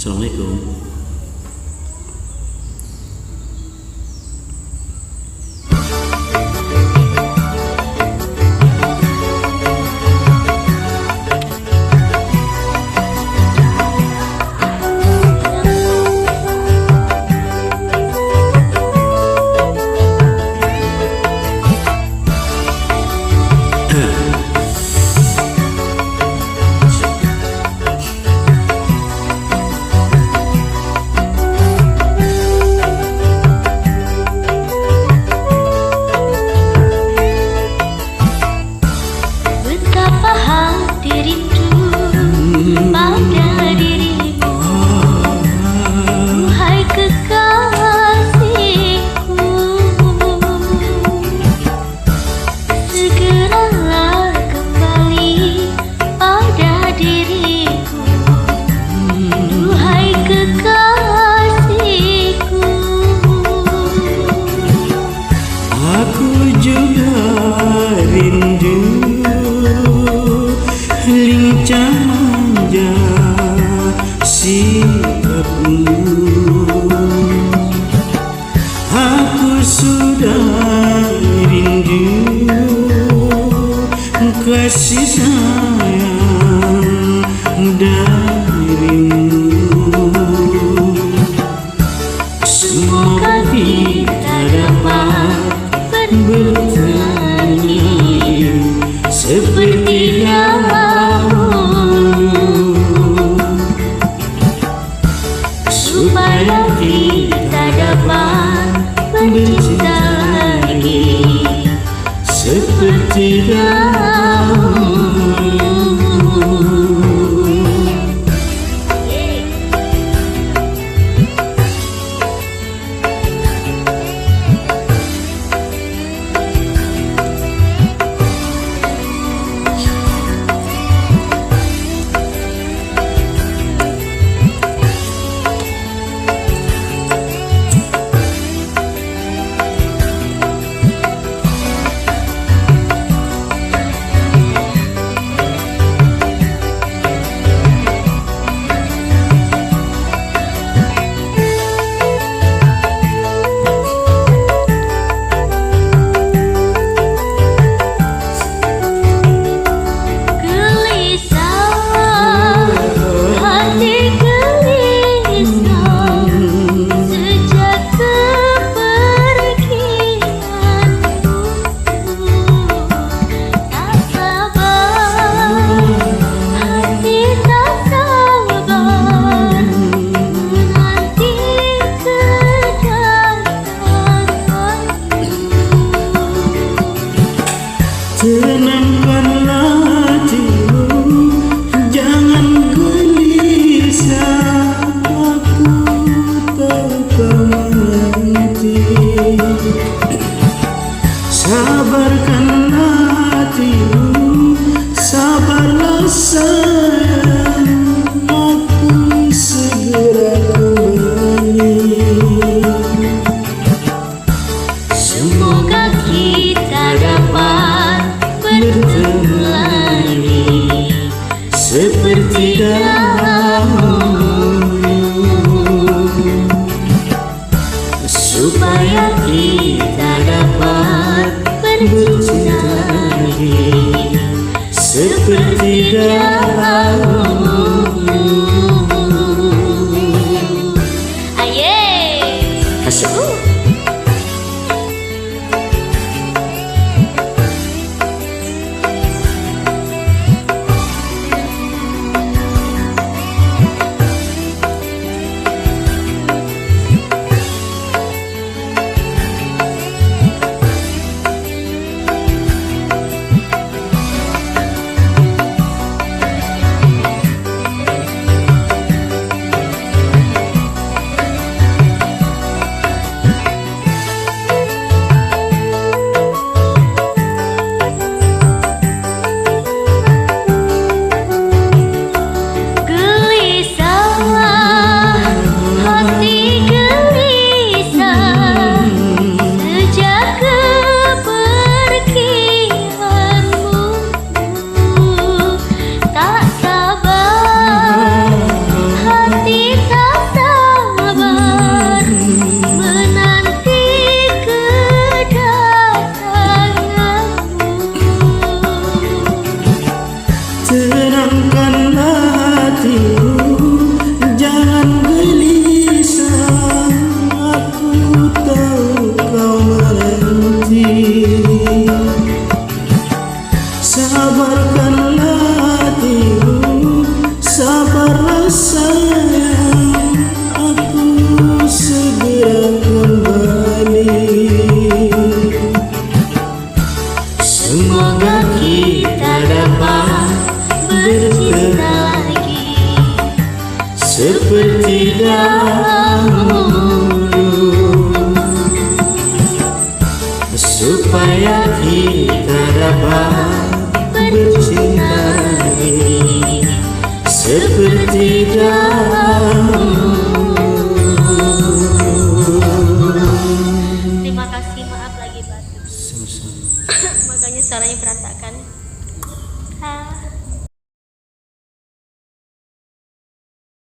Assalamualaikum. Aku sudah rindu kasih sayang darimu. Semoga kita dapat bertemu seperti dahulu, supaya kita dapat bercinta lagi seperti dahulu. Tenangkanlah hatimu, jangan gelisah, aku takkan menanti. Sabarkanlah hatimu, sabarlah sayang, aku segera kembali. Semoga kita dapat bertemu lagi seperti dahulu, supaya kita dapat bercinta lagi seperti dahulu. Aye, Masuk. seperti dahulu, supaya kita dapat bercinta lagi seperti dahulu. Terima kasih, maaf lagi batuk. Sama-sama. Makanya suaranya berantakan.